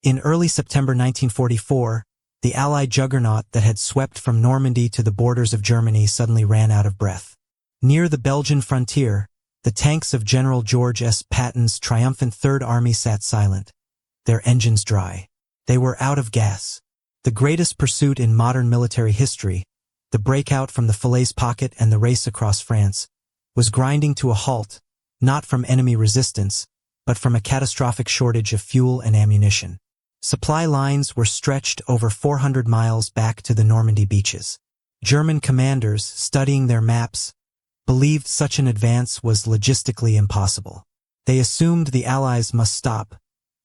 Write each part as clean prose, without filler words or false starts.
In early September 1944, the Allied juggernaut that had swept from Normandy to the borders of Germany suddenly ran out of breath. Near the Belgian frontier, the tanks of General George S. Patton's triumphant Third Army sat silent, their engines dry. They were out of gas. The greatest pursuit in modern military history, the breakout from the Falaise pocket and the race across France, was grinding to a halt, not from enemy resistance, but from a catastrophic shortage of fuel and ammunition. Supply lines were stretched over 400 miles back to the Normandy beaches. German commanders, studying their maps, believed such an advance was logistically impossible. They assumed the Allies must stop,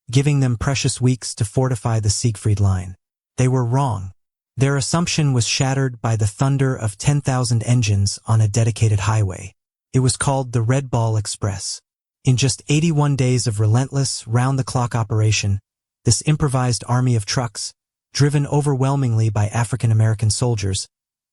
giving them precious weeks to fortify the Siegfried Line. They were wrong. Their assumption was shattered by the thunder of 10,000 engines on a dedicated highway. It was called the Red Ball Express. In just 81 days of relentless, round-the-clock operation, this improvised army of trucks, driven overwhelmingly by African-American soldiers,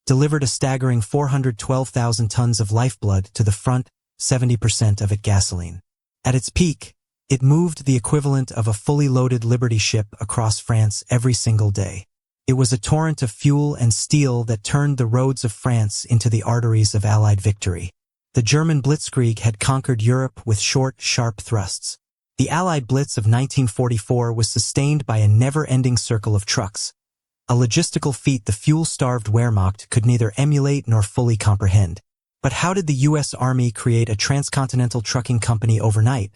delivered a staggering 412,000 tons of lifeblood to the front, 70% of it gasoline. At its peak, it moved the equivalent of a fully loaded Liberty ship across France every single day. It was a torrent of fuel and steel that turned the roads of France into the arteries of Allied victory. The German blitzkrieg had conquered Europe with short, sharp thrusts. The Allied Blitz of 1944 was sustained by a never-ending circle of trucks, a logistical feat the fuel-starved Wehrmacht could neither emulate nor fully comprehend. But how did the U.S. Army create a transcontinental trucking company overnight?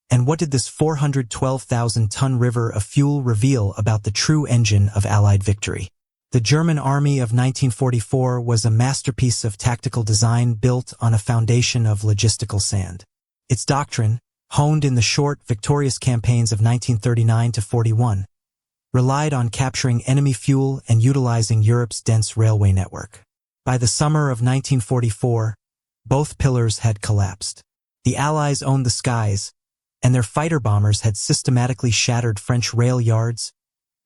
And what did this 412,000-ton river of fuel reveal about the true engine of Allied victory? The German Army of 1944 was a masterpiece of tactical design built on a foundation of logistical sand. Its doctrine, honed in the short, victorious campaigns of 1939 to 41, relied on capturing enemy fuel and utilizing Europe's dense railway network. By the summer of 1944, both pillars had collapsed. The Allies owned the skies, and their fighter bombers had systematically shattered French rail yards,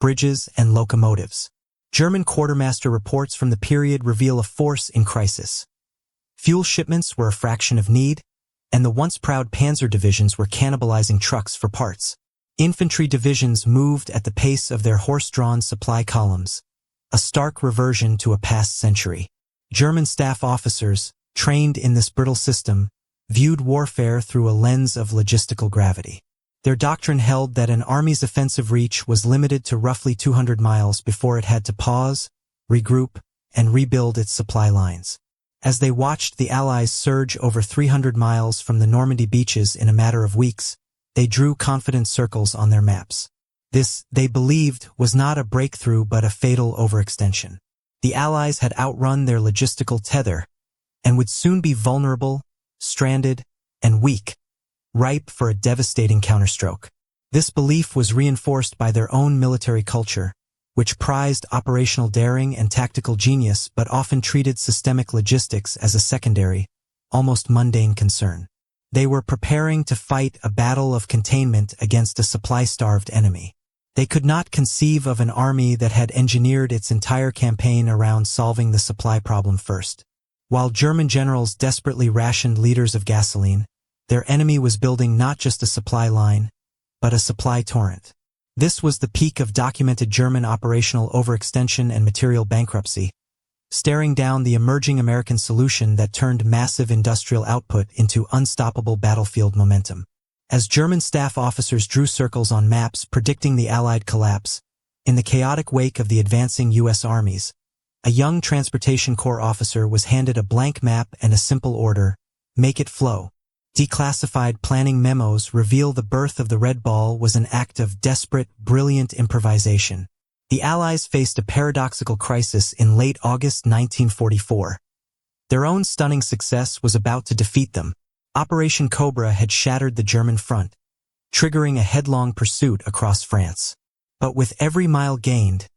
bridges, and locomotives. German quartermaster reports from the period reveal a force in crisis. Fuel shipments were a fraction of need, and the once proud panzer divisions were cannibalizing trucks for parts. Infantry divisions moved at the pace of their horse-drawn supply columns, a stark reversion to a past century. German staff officers, trained in this brittle system, viewed warfare through a lens of logistical gravity. Their doctrine held that an army's offensive reach was limited to roughly 200 miles before it had to pause, regroup, and rebuild its supply lines. As they watched the Allies surge over 300 miles from the Normandy beaches in a matter of weeks, they drew confident circles on their maps. This, they believed, was not a breakthrough but a fatal overextension. The Allies had outrun their logistical tether and would soon be vulnerable, stranded, and weak, ripe for a devastating counterstroke. This belief was reinforced by their own military culture, which prized operational daring and tactical genius but often treated systemic logistics as a secondary, almost mundane concern. They were preparing to fight a battle of containment against a supply-starved enemy. They could not conceive of an army that had engineered its entire campaign around solving the supply problem first. While German generals desperately rationed liters of gasoline, their enemy was building not just a supply line, but a supply torrent. This was the peak of documented German operational overextension and material bankruptcy, staring down the emerging American solution that turned massive industrial output into unstoppable battlefield momentum. As German staff officers drew circles on maps predicting the Allied collapse, in the chaotic wake of the advancing U.S. armies, a young Transportation Corps officer was handed a blank map and a simple order: make it flow. Declassified planning memos reveal the birth of the Red Ball was an act of desperate, brilliant improvisation. The Allies faced a paradoxical crisis in late August 1944. Their own stunning success was about to defeat them. Operation Cobra had shattered the German front, triggering a headlong pursuit across France. But with every mile gained,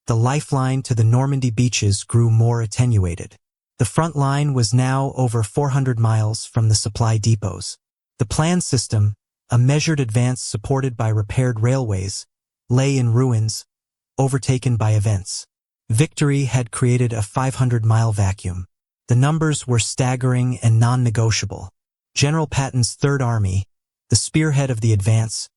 the lifeline to the Normandy beaches grew more attenuated. The front line was now over 400 miles from the supply depots. The planned system, a measured advance supported by repaired railways, lay in ruins, overtaken by events. Victory had created a 500-mile vacuum. The numbers were staggering and non-negotiable. General Patton's Third Army, the spearhead of the advance,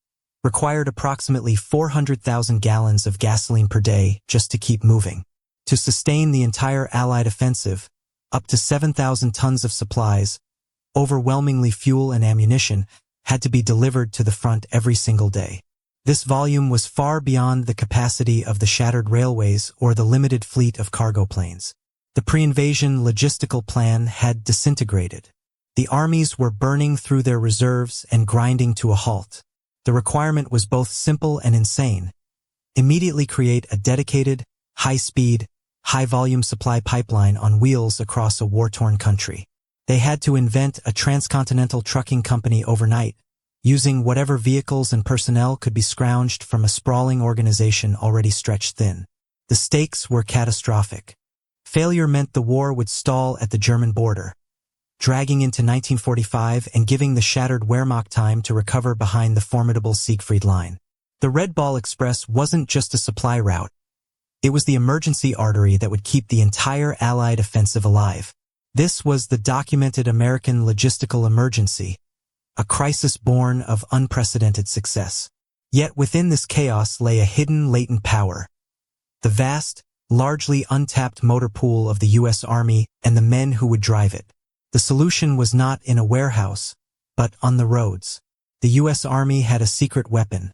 required approximately 400,000 gallons of gasoline per day just to keep moving. To sustain the entire Allied offensive, up to 7,000 tons of supplies, overwhelmingly fuel and ammunition, had to be delivered to the front every single day. This volume was far beyond the capacity of the shattered railways or the limited fleet of cargo planes. The pre-invasion logistical plan had disintegrated. The armies were burning through their reserves and grinding to a halt. The requirement was both simple and insane. Immediately create a dedicated, high-speed, high-volume supply pipeline on wheels across a war-torn country. They had to invent a transcontinental trucking company overnight, using whatever vehicles and personnel could be scrounged from a sprawling organization already stretched thin. The stakes were catastrophic. Failure meant the war would stall at the German border, dragging into 1945 and giving the shattered Wehrmacht time to recover behind the formidable Siegfried Line. The Red Ball Express wasn't just a supply route. It was the emergency artery that would keep the entire Allied offensive alive. This was the documented American logistical emergency, a crisis born of unprecedented success. Yet within this chaos lay a hidden latent power. The vast, largely untapped motor pool of the U.S. Army and the men who would drive it. The solution was not in a warehouse, but on the roads. The U.S. Army had a secret weapon,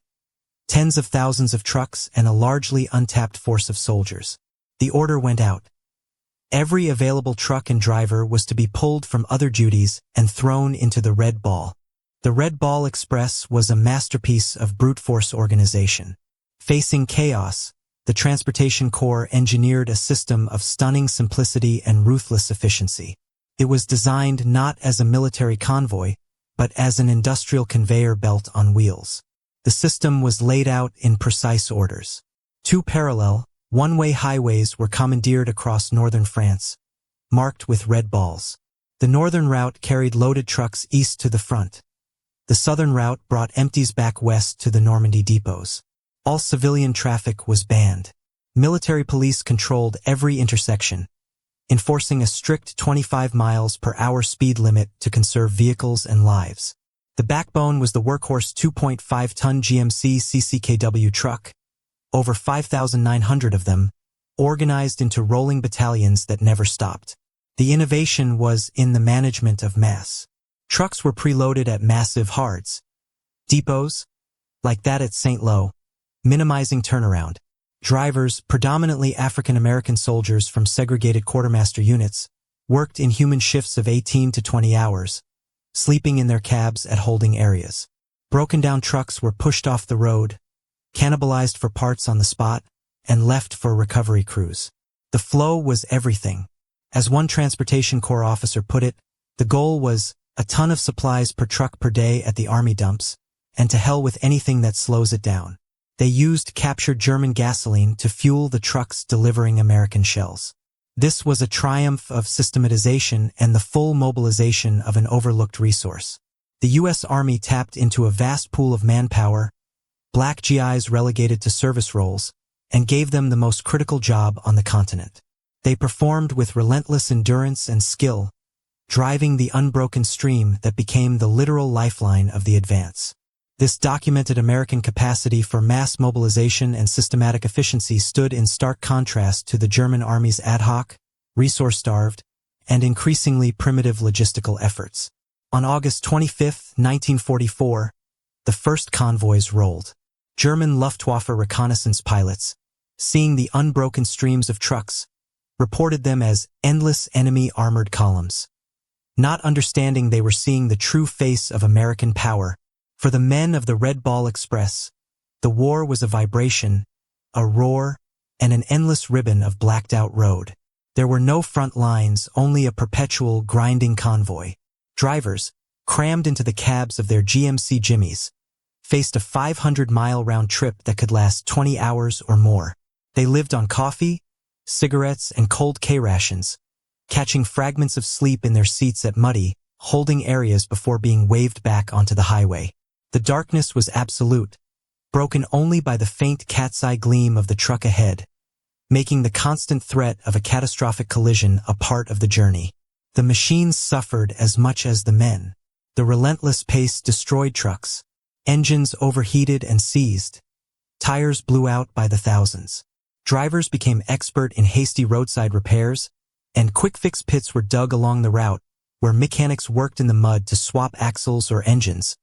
tens of thousands of trucks and a largely untapped force of soldiers. The order went out. Every available truck and driver was to be pulled from other duties and thrown into the Red Ball. The Red Ball Express was a masterpiece of brute force organization. Facing chaos, the Transportation Corps engineered a system of stunning simplicity and ruthless efficiency. It was designed not as a military convoy, but as an industrial conveyor belt on wheels. The system was laid out in precise orders. 2 parallel, one-way highways were commandeered across northern France, marked with red balls. The northern route carried loaded trucks east to the front. The southern route brought empties back west to the Normandy depots. All civilian traffic was banned. Military police controlled every intersection, enforcing a strict 25 miles per hour speed limit to conserve vehicles and lives. The backbone was the workhorse 2.5-ton GMC CCKW truck, over 5,900 of them, organized into rolling battalions that never stopped. The innovation was in the management of mass. Trucks were preloaded at massive hards, depots, like that at St. Lo, minimizing turnaround. Drivers, predominantly African-American soldiers from segregated quartermaster units, worked in human shifts of 18 to 20 hours, sleeping in their cabs at holding areas. Broken-down trucks were pushed off the road, cannibalized for parts on the spot, and left for recovery crews. The flow was everything. As one Transportation Corps officer put it, the goal was a ton of supplies per truck per day at the Army dumps, and to hell with anything that slows it down. They used captured German gasoline to fuel the trucks delivering American shells. This was a triumph of systematization and the full mobilization of an overlooked resource. The U.S. Army tapped into a vast pool of manpower, black GIs relegated to service roles, and gave them the most critical job on the continent. They performed with relentless endurance and skill, driving the unbroken stream that became the literal lifeline of the advance. This documented American capacity for mass mobilization and systematic efficiency stood in stark contrast to the German Army's ad hoc, resource-starved, and increasingly primitive logistical efforts. On August 25, 1944, the first convoys rolled. German Luftwaffe reconnaissance pilots, seeing the unbroken streams of trucks, reported them as endless enemy armored columns. Not understanding they were seeing the true face of American power, for the men of the Red Ball Express, the war was a vibration, a roar, and an endless ribbon of blacked-out road. There were no front lines, only a perpetual grinding convoy. Drivers, crammed into the cabs of their GMC Jimmies, faced a 500-mile round trip that could last 20 hours or more. They lived on coffee, cigarettes, and cold K-rations, catching fragments of sleep in their seats at muddy, holding areas before being waved back onto the highway. The darkness was absolute, broken only by the faint cat's eye gleam of the truck ahead, making the constant threat of a catastrophic collision a part of the journey. The machines suffered as much as the men. The relentless pace destroyed trucks, Engines overheated and seized. Tires blew out by the thousands. Drivers became expert in hasty roadside repairs, and quick-fix pits were dug along the route, where mechanics worked in the mud to swap axles or engines,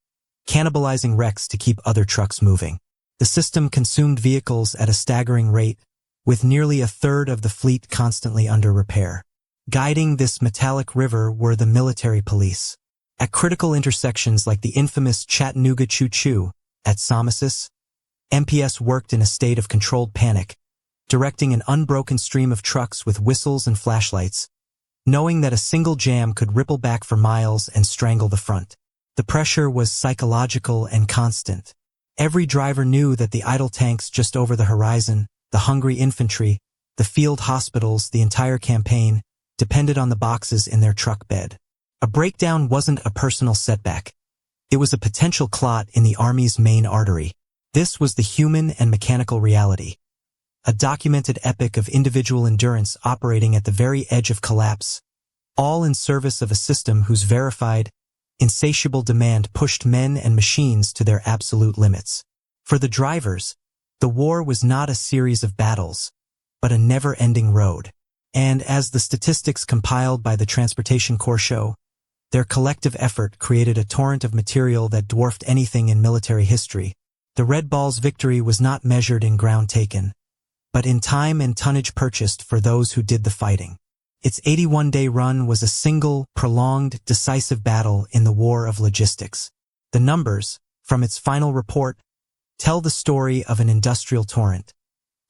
cannibalizing wrecks to keep other trucks moving. The system consumed vehicles at a staggering rate, with nearly a third of the fleet constantly under repair. Guiding this metallic river were the military police. At critical intersections like the infamous Chattanooga Choo-Choo at Somesis, MPS worked in a state of controlled panic, directing an unbroken stream of trucks with whistles and flashlights, knowing that a single jam could ripple back for miles and strangle the front. The pressure was psychological and constant. Every driver knew that the idle tanks just over the horizon, the hungry infantry, the field hospitals, the entire campaign, depended on the boxes in their truck bed. A breakdown wasn't a personal setback. It was a potential clot in the Army's main artery. This was the human and mechanical reality. A documented epic of individual endurance operating at the very edge of collapse, all in service of a system whose verified, insatiable demand pushed men and machines to their absolute limits. For the drivers, the war was not a series of battles, but a never-ending road. And as the statistics compiled by the Transportation Corps show, their collective effort created a torrent of material that dwarfed anything in military history. The Red Ball's victory was not measured in ground taken, but in time and tonnage purchased for those who did the fighting. Its 81-day run was a single, prolonged, decisive battle in the war of logistics. The numbers, from its final report, tell the story of an industrial torrent,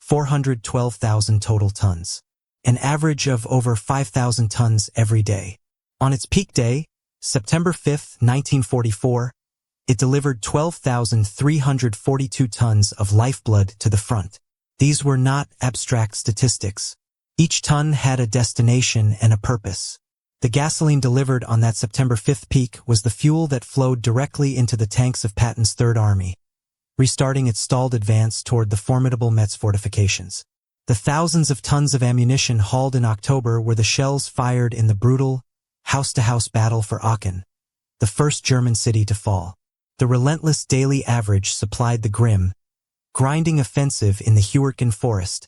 412,000 total tons, an average of over 5,000 tons every day. On its peak day, September 5, 1944, it delivered 12,342 tons of lifeblood to the front. These were not abstract statistics. Each ton had a destination and a purpose. The gasoline delivered on that September 5th peak was the fuel that flowed directly into the tanks of Patton's Third Army, restarting its stalled advance toward the formidable Metz fortifications. The thousands of tons of ammunition hauled in October were the shells fired in the brutal, house-to-house battle for Aachen, the first German city to fall. The relentless daily average supplied the grim, grinding offensive in the Heuerken Forest,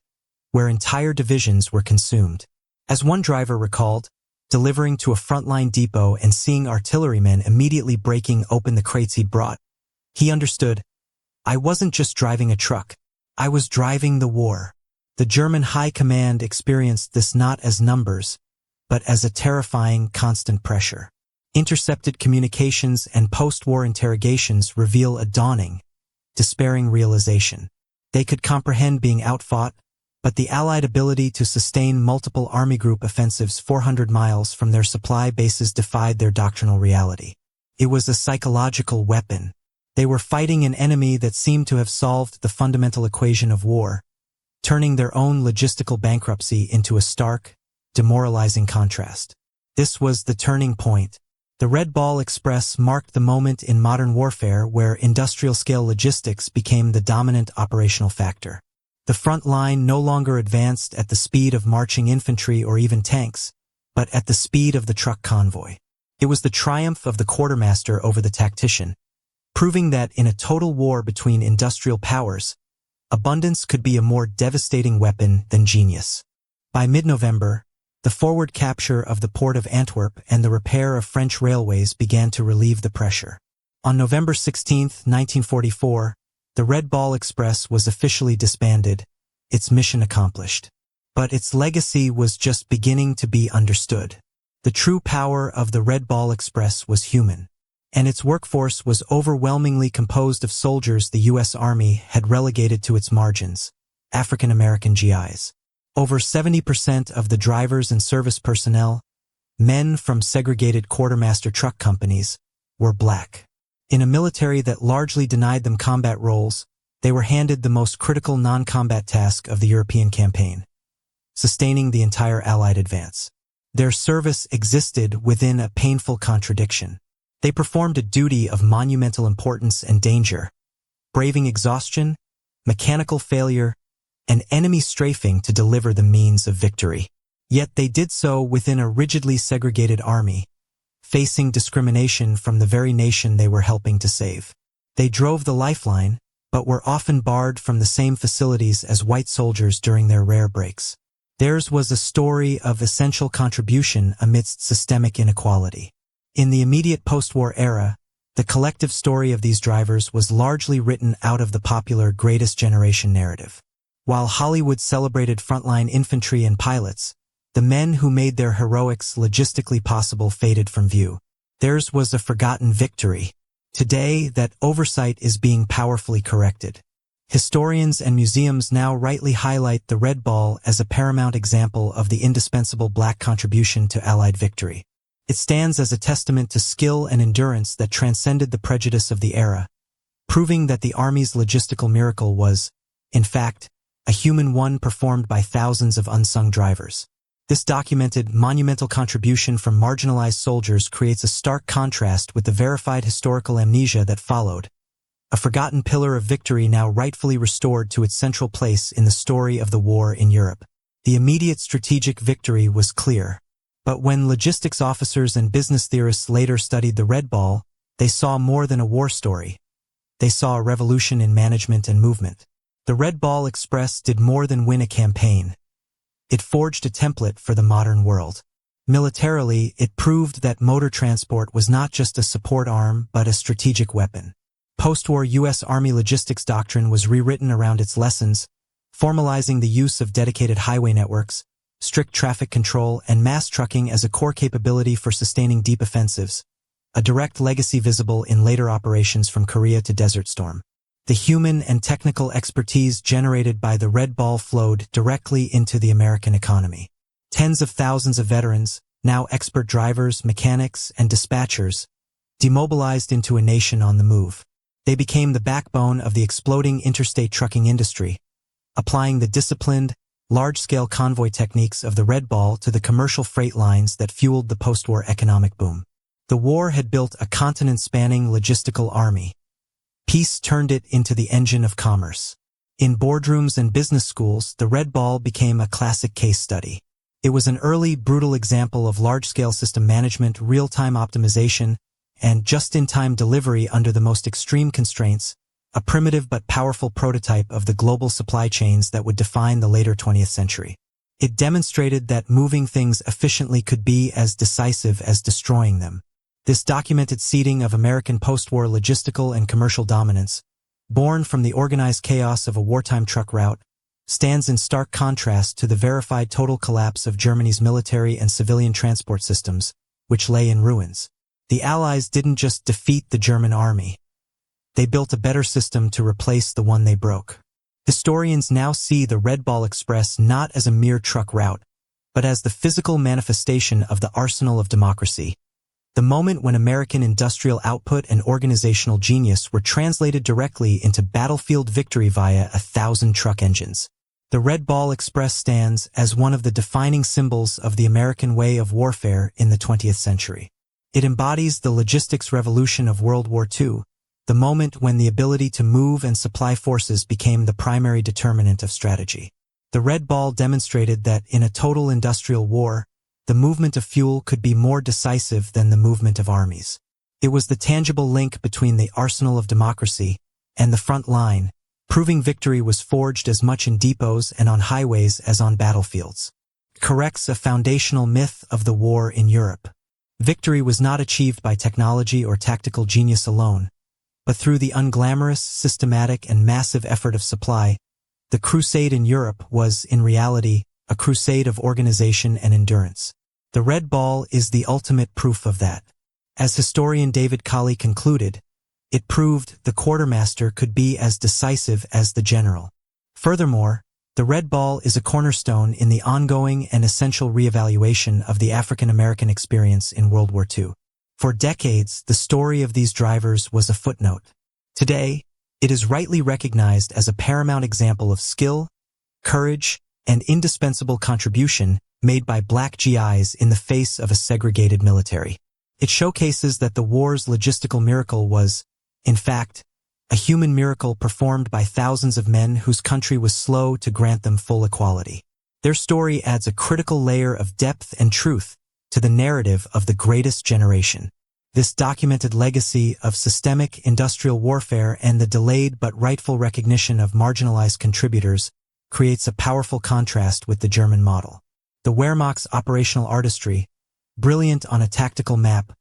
where entire divisions were consumed. As one driver recalled, delivering to a frontline depot and seeing artillerymen immediately breaking open the crates he'd brought, he understood, "I wasn't just driving a truck, I was driving the war." The German High Command experienced this not as numbers, but as a terrifying constant pressure. Intercepted communications and post-war interrogations reveal a dawning, despairing realization. They could comprehend being outfought, but the Allied ability to sustain multiple Army group offensives 400 miles from their supply bases defied their doctrinal reality. It was a psychological weapon. They were fighting an enemy that seemed to have solved the fundamental equation of war, turning their own logistical bankruptcy into a stark, demoralizing contrast. This was the turning point. The Red Ball Express marked the moment in modern warfare where industrial-scale logistics became the dominant operational factor. The front line no longer advanced at the speed of marching infantry or even tanks, but at the speed of the truck convoy. It was the triumph of the quartermaster over the tactician, proving that in a total war between industrial powers, abundance could be a more devastating weapon than genius. By mid-November, the forward capture of the port of Antwerp and the repair of French railways began to relieve the pressure. On November 16, 1944, the Red Ball Express was officially disbanded, its mission accomplished. But its legacy was just beginning to be understood. The true power of the Red Ball Express was human, and its workforce was overwhelmingly composed of soldiers the U.S. Army had relegated to its margins, African American GIs. Over 70% of the drivers and service personnel, men from segregated quartermaster truck companies, were black. In a military that largely denied them combat roles, they were handed the most critical non-combat task of the European campaign, sustaining the entire Allied advance. Their service existed within a painful contradiction. They performed a duty of monumental importance and danger, braving exhaustion, mechanical failure, and enemy strafing to deliver the means of victory. Yet they did so within a rigidly segregated army, facing discrimination from the very nation they were helping to save. They drove the lifeline, but were often barred from the same facilities as white soldiers during their rare breaks. Theirs was a story of essential contribution amidst systemic inequality. In the immediate post-war era, the collective story of these drivers was largely written out of the popular Greatest Generation narrative. While Hollywood celebrated frontline infantry and pilots, the men who made their heroics logistically possible faded from view. Theirs was a forgotten victory. Today, that oversight is being powerfully corrected. Historians and museums now rightly highlight the Red Ball as a paramount example of the indispensable Black contribution to Allied victory. It stands as a testament to skill and endurance that transcended the prejudice of the era, proving that the Army's logistical miracle was, in fact, a human one performed by thousands of unsung drivers. This documented, monumental contribution from marginalized soldiers creates a stark contrast with the verified historical amnesia that followed, a forgotten pillar of victory now rightfully restored to its central place in the story of the war in Europe. The immediate strategic victory was clear. But when logistics officers and business theorists later studied the Red Ball, they saw more than a war story. They saw a revolution in management and movement. The Red Ball Express did more than win a campaign. It forged a template for the modern world. Militarily, it proved that motor transport was not just a support arm but a strategic weapon. Post-war U.S. Army logistics doctrine was rewritten around its lessons, formalizing the use of dedicated highway networks, strict traffic control, and mass trucking as a core capability for sustaining deep offensives, a direct legacy visible in later operations from Korea to Desert Storm. The human and technical expertise generated by the Red Ball flowed directly into the American economy. Tens of thousands of veterans, now expert drivers, mechanics, and dispatchers, demobilized into a nation on the move. They became the backbone of the exploding interstate trucking industry, applying the disciplined, large-scale convoy techniques of the Red Ball to the commercial freight lines that fueled the post-war economic boom. The war had built a continent-spanning logistical army. Peace turned it into the engine of commerce. In boardrooms and business schools, the Red Ball became a classic case study. It was an early, brutal example of large-scale system management, real-time optimization, and just-in-time delivery under the most extreme constraints, a primitive but powerful prototype of the global supply chains that would define the later 20th century. It demonstrated that moving things efficiently could be as decisive as destroying them. This documented seeding of American post-war logistical and commercial dominance, born from the organized chaos of a wartime truck route, stands in stark contrast to the verified total collapse of Germany's military and civilian transport systems, which lay in ruins. The Allies didn't just defeat the German army. They built a better system to replace the one they broke. Historians now see the Red Ball Express not as a mere truck route, but as the physical manifestation of the arsenal of democracy, the moment when American industrial output and organizational genius were translated directly into battlefield victory via 1,000 truck engines. The Red Ball Express stands as one of the defining symbols of the American way of warfare in the 20th century. It embodies the logistics revolution of World War II, the moment when the ability to move and supply forces became the primary determinant of strategy. The Red Ball demonstrated that in a total industrial war, the movement of fuel could be more decisive than the movement of armies. It was the tangible link between the arsenal of democracy and the front line, proving victory was forged as much in depots and on highways as on battlefields. It corrects a foundational myth of the war in Europe. Victory was not achieved by technology or tactical genius alone, but through the unglamorous, systematic, and massive effort of supply. The crusade in Europe was, in reality, a crusade of organization and endurance. The Red Ball is the ultimate proof of that. As historian David Colley concluded, it proved the quartermaster could be as decisive as the general. Furthermore, the Red Ball is a cornerstone in the ongoing and essential reevaluation of the African-American experience in World War II. For decades, the story of these drivers was a footnote. Today, it is rightly recognized as a paramount example of skill, courage, and indispensable contribution made by Black GIs in the face of a segregated military. It showcases that the war's logistical miracle was, in fact, a human miracle performed by thousands of men whose country was slow to grant them full equality. Their story adds a critical layer of depth and truth to the narrative of the greatest generation. This documented legacy of systemic industrial warfare and the delayed but rightful recognition of marginalized contributors creates a powerful contrast with the German model. The Wehrmacht's operational artistry, brilliant on a tactical map,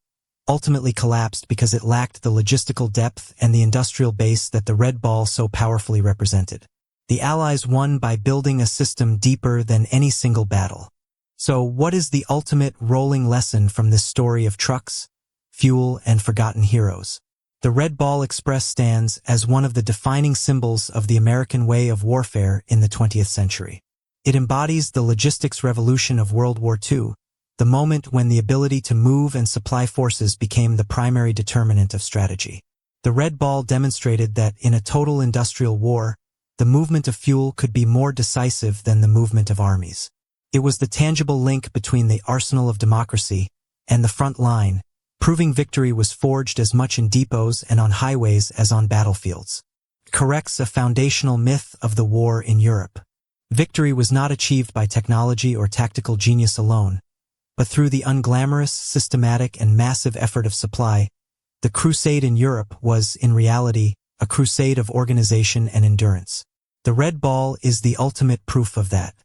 ultimately collapsed because it lacked the logistical depth and the industrial base that the Red Ball so powerfully represented. The Allies won by building a system deeper than any single battle. So what is the ultimate rolling lesson from this story of trucks, fuel, and forgotten heroes? The Red Ball Express stands as one of the defining symbols of the American way of warfare in the 20th century. It embodies the logistics revolution of World War II, the moment when the ability to move and supply forces became the primary determinant of strategy. The Red Ball demonstrated that in a total industrial war, the movement of fuel could be more decisive than the movement of armies. It was the tangible link between the arsenal of democracy and the front line, proving victory was forged as much in depots and on highways as on battlefields. Corrects a foundational myth of the war in Europe. Victory was not achieved by technology or tactical genius alone, but through the unglamorous, systematic, and massive effort of supply. The crusade in Europe was, in reality, a crusade of organization and endurance. The Red Ball is the ultimate proof of that.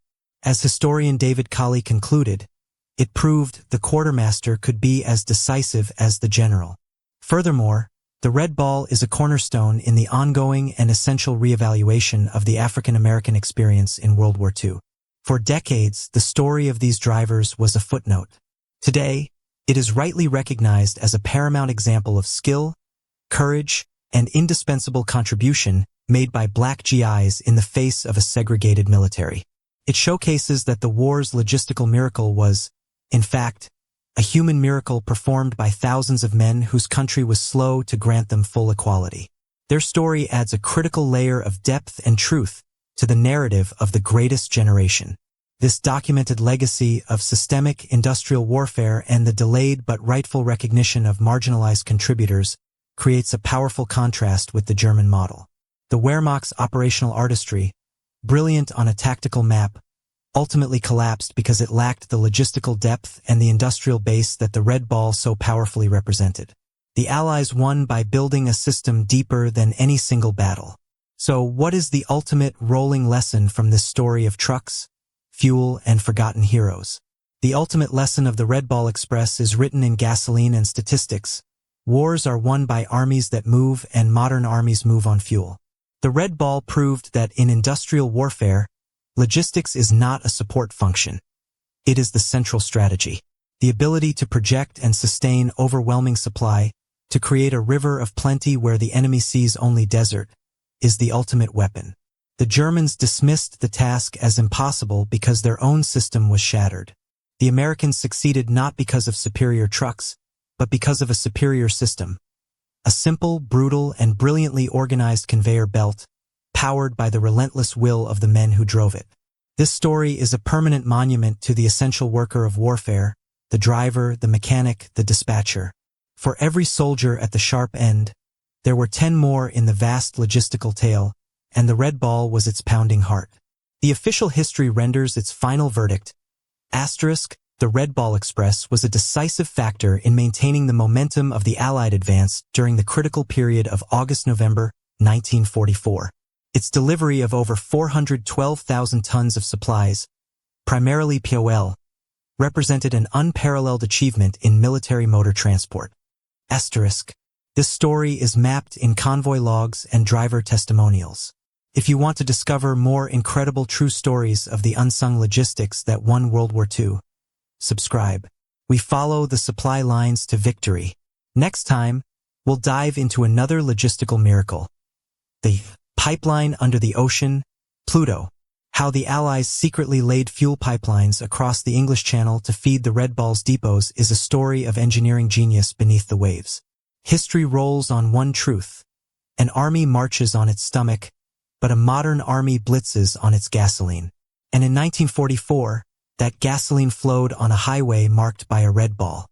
As historian David Colley concluded, it proved the quartermaster could be as decisive as the general. Furthermore, the Red Ball is a cornerstone in the ongoing and essential reevaluation of the African-American experience in World War II. For decades, the story of these drivers was a footnote. Today, it is rightly recognized as a paramount example of skill, courage, and indispensable contribution made by black GIs in the face of a segregated military. It showcases that the war's logistical miracle was, in fact, a human miracle performed by thousands of men whose country was slow to grant them full equality. Their story adds a critical layer of depth and truth to the narrative of the greatest generation. This documented legacy of systemic industrial warfare and the delayed but rightful recognition of marginalized contributors creates a powerful contrast with the German model. The Wehrmacht's operational artistry, brilliant on a tactical map, ultimately collapsed because it lacked the logistical depth and the industrial base that the Red Ball so powerfully represented. The Allies won by building a system deeper than any single battle. So what is the ultimate rolling lesson from this story of trucks, fuel, and forgotten heroes? The ultimate lesson of the Red Ball Express is written in gasoline and statistics. Wars are won by armies that move, and modern armies move on fuel. The Red Ball proved that in industrial warfare, logistics is not a support function. It is the central strategy. The ability to project and sustain overwhelming supply, to create a river of plenty where the enemy sees only desert, is the ultimate weapon. The Germans dismissed the task as impossible because their own system was shattered. The Americans succeeded not because of superior trucks, but because of a superior system. A simple, brutal, and brilliantly organized conveyor belt, powered by the relentless will of the men who drove it. This story is a permanent monument to the essential worker of warfare, the driver, the mechanic, the dispatcher. For every soldier at the sharp end, there were 10 more in the vast logistical tale, and the Red Ball was its pounding heart. The official history renders its final verdict. The Red Ball Express was a decisive factor in maintaining the momentum of the Allied advance during the critical period of August-November 1944. Its delivery of over 412,000 tons of supplies, primarily POL, represented an unparalleled achievement in military motor transport. This story is mapped in convoy logs and driver testimonials. If you want to discover more incredible true stories of the unsung logistics that won World War II, subscribe. We follow the supply lines to victory. Next time, we'll dive into another logistical miracle. The pipeline under the ocean, Pluto. How the Allies secretly laid fuel pipelines across the English Channel to feed the Red Ball's depots is a story of engineering genius beneath the waves. History rolls on one truth. An army marches on its stomach, but a modern army blitzes on its gasoline. And in 1944, that gasoline flowed on a highway marked by a Red Ball.